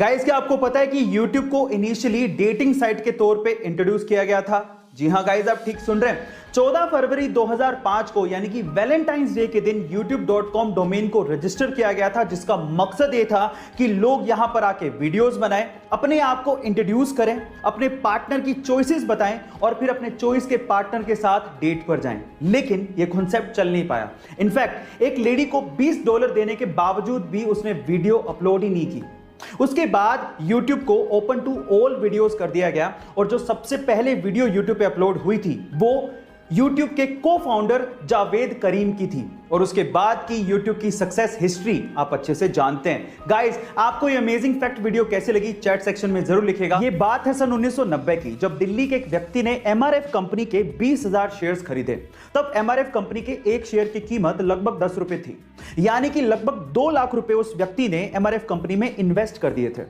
Guys, क्या आपको पता है कि YouTube को इनिशियली डेटिंग साइट के तौर पे इंट्रोड्यूस किया गया था? जी हां गाइस, आप ठीक सुन रहे हैं। 14 फरवरी 2005 को यानी कि वैलेंटाइंस डे के दिन youtube.com डोमेन को रजिस्टर किया गया था, जिसका मकसद यह था कि लोग यहां पर आके वीडियोस बनाएं, अपने आप को इंट्रोड्यूस करें, अपने पार्टनर की चॉइसेस बताएं और फिर अपने चॉइस के पार्टनर के साथ डेट पर जाएं। लेकिन यह कॉन्सेप्ट चल नहीं पाया। इनफैक्ट एक लेडी को $20 देने के बावजूद भी उसने वीडियो अपलोड ही नहीं की। उसके बाद YouTube को ओपन टू ऑल वीडियोस कर दिया गया और जो सबसे पहले वीडियो YouTube पे अपलोड हुई थी वो YouTube के को फाउंडर जावेद करीम की थी। और उसके बाद की YouTube की सक्सेस हिस्ट्री आप अच्छे से जानते हैं। गाइस, आपको ये अमेजिंग फैक्ट वीडियो कैसे लगी चैट सेक्शन में जरूर लिखिएगा। ये बात है सन 1990 की, जब दिल्ली के एक व्यक्ति ने MRF कंपनी के 20,000 शेयर्स खरीदे। तब MRF कंपनी के एक शेयर की कीमत लगभग 10 रुपए थी, यानी कि लगभग 2 लाख रुपए उस व्यक्ति ने MRF कंपनी में इन्वेस्ट कर दिए थे।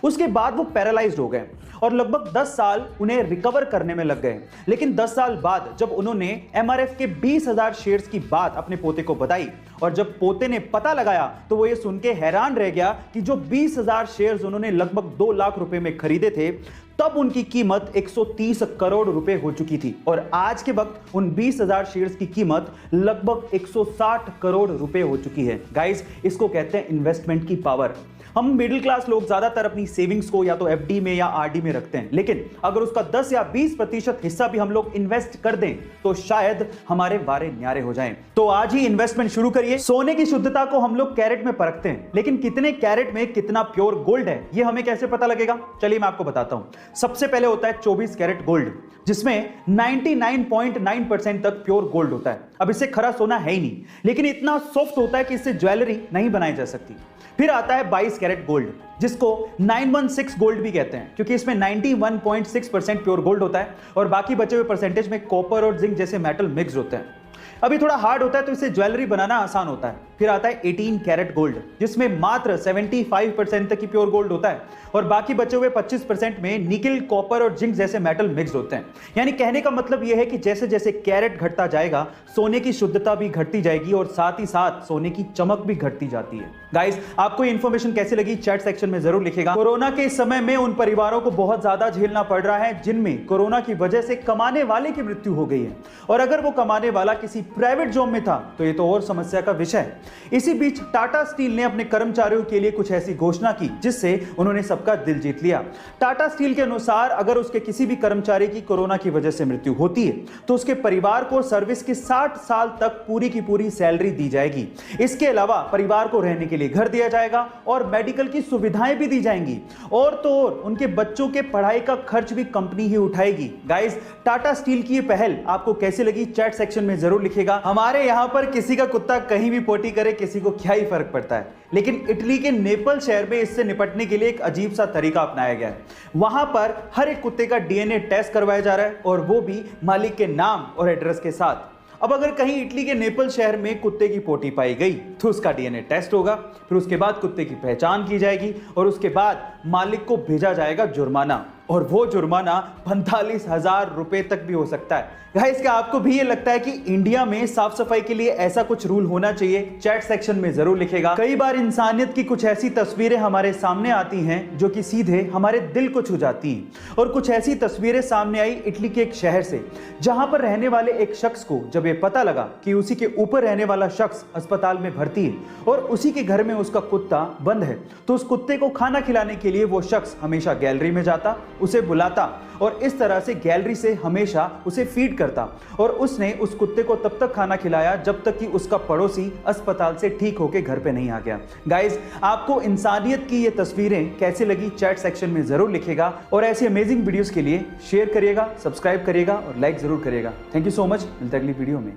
उसके बाद वो पैरालाइज्ड हो गए और लगभग 10 साल उन्हें रिकवर करने में लग गए। लेकिन 10 साल बाद जब उन्होंने MRF के 20,000 शेयर्स की बात अपने पोते को बताई और जब पोते ने पता लगाया तो वो ये सुन के हैरान रह गया कि जो 20,000 शेयर्स उन्होंने लगभग 2 लाख रुपए में खरीदे थे, तब उनकी कीमत 130 करोड़ रुपए हो चुकी थी और आज के वक्त उन 20,000 शेयर्स की कीमत लगभग 160 करोड़ रुपए हो चुकी है। गाइस, इसको कहते हैं इन्वेस्टमेंट की पावर। हम मिडिल क्लास लोग ज्यादातर अपनी सेविंग्स को या तो FD में या RD में रखते हैं, लेकिन अगर उसका 10 या 20% हिस्सा भी हम लोग इन्वेस्ट कर दें तो शायद हमारे वारे न्यारे हो जाएं। तो आज ही इन्वेस्टमेंट शुरू करिए। सोने की शुद्धता को हम लोग कैरेट में परखते हैं, लेकिन कितने कैरेट में कितना प्योर गोल्ड है ये हमें कैसे पता लगेगा? चलिए मैं आपको बताता हूं। सबसे पहले होता है 24 कैरेट गोल्ड, जिसमें 99.9% तक प्योर गोल्ड होता है। अब इससे खरा सोना है ही नहीं, लेकिन इतना सॉफ्ट होता है कि इससे ज्वेलरी नहीं बनाई जा सकती। फिर आता है 22 कैरेट गोल्ड, जिसको 916 गोल्ड भी कहते हैं, क्योंकि इसमें 91.6% प्योर गोल्ड होता है और बाकी बचे हुए परसेंटेज में कॉपर और जिंक जैसे मेटल मिक्स होते हैं। अभी थोड़ा हार्ड होता है तो इससे ज्वेलरी बनाना आसान होता है। फिर आता है 18 कैरेट गोल्ड, जिसमें मात्र 75% तक की प्योर गोल्ड होता है और बाकी बचे हुए 25% में निकल, कॉपर और जिंक जैसे मेटल मिक्स होते हैं। यानी कहने का मतलब यह है कि जैसे जैसे कैरेट घटता जाएगा, सोने की शुद्धता भी घटती जाएगी और साथ ही साथ सोने की चमक भी घटती जाती है। गाइस, आपको ये इंफॉर्मेशन कैसी लगी चैट सेक्शन में जरूर लिखिएगा। कोरोना के समय में उन परिवारों को बहुत ज्यादा झेलना पड़ रहा है जिनमें कोरोना की वजह से कमाने वाले की मृत्यु हो गई है, और अगर वो कमाने वाला किसी प्राइवेट जॉब में था तो ये तो और समस्या का विषय है। इसी बीच टाटा स्टील ने अपने कर्मचारियों के लिए कुछ ऐसी घोषणा की जिससे उन्होंने सबका दिल जीत लिया। टाटा स्टील के अनुसार अगर उसके किसी भी कर्मचारी की कोरोना की वजह से मृत्यु होती है तो उसके परिवार को सर्विस के 60 साल तक पूरी की पूरी सैलरी दी जाएगी। इसके अलावा परिवार को रहने के लिए घर दिया जाएगा और मेडिकल की सुविधाएं भी दी जाएंगी, और तो और उनके बच्चों के पढ़ाई का खर्च भी कंपनी ही उठाएगी। गाइस, टाटा स्टील की ये पहल आपको कैसी लगी चैट सेक्शन में जरूर लिखिएगा। हमारे यहां पर किसी का कुत्ता कहीं भी पोटी करे, किसी को क्या ही फर्क पड़ता है, लेकिन इटली के नेपल शहर में इससे निपटने के लिए एक अजीब सा तरीका अपनाया गया है। वहां पर हर एक कुत्ते का DNA टेस्ट करवाया जा रहा है और वो भी मालिक के नाम और एड्रेस के साथ। अब अगर कहीं इटली के नेपल शहर में कुत्ते की पोटी पाई गई तो उसका DNA टेस्ट होगा, फिर उसके बाद कुत्ते की पहचान की जाएगी और उसके बाद मालिक को भेजा जाएगा जुर्माना, और वो जुर्माना 45,000 रुपए तक भी हो सकता है। गाइस, क्या आपको भी ये लगता है कि इंडिया में साफ सफाई के लिए ऐसा कुछ रूल होना चाहिए? चैट सेक्शन में जरूर लिखेगा। कई बार इंसानियत की कुछ ऐसी तस्वीरें हमारे सामने आती हैं जो कि सीधे हमारे दिल को छू जाती हैं, और कुछ ऐसी तस्वीरें सामने आई इटली के एक शहर से, जहां पर रहने वाले एक शख्स को जब ये पता लगा कि उसी के ऊपर रहने वाला शख्स अस्पताल में भर्ती है और उसी के घर में उसका कुत्ता बंद है, तो उस कुत्ते को खाना खिलाने के लिए वो शख्स हमेशा गैलरी में जाता, उसे बुलाता और इस तरह से गैलरी से हमेशा उसे फीड करता, और उसने उस कुत्ते को तब तक खाना खिलाया जब तक कि उसका पड़ोसी अस्पताल से ठीक होकर घर पे नहीं आ गया। गाइस, आपको इंसानियत की ये तस्वीरें कैसी लगी चैट सेक्शन में जरूर लिखिएगा, और ऐसी अमेजिंग वीडियोस के लिए शेयर करिएगा, सब्सक्राइब करिएगा और लाइक जरूर करिएगा। Thank you so much. मिलते हैं अगली वीडियो में।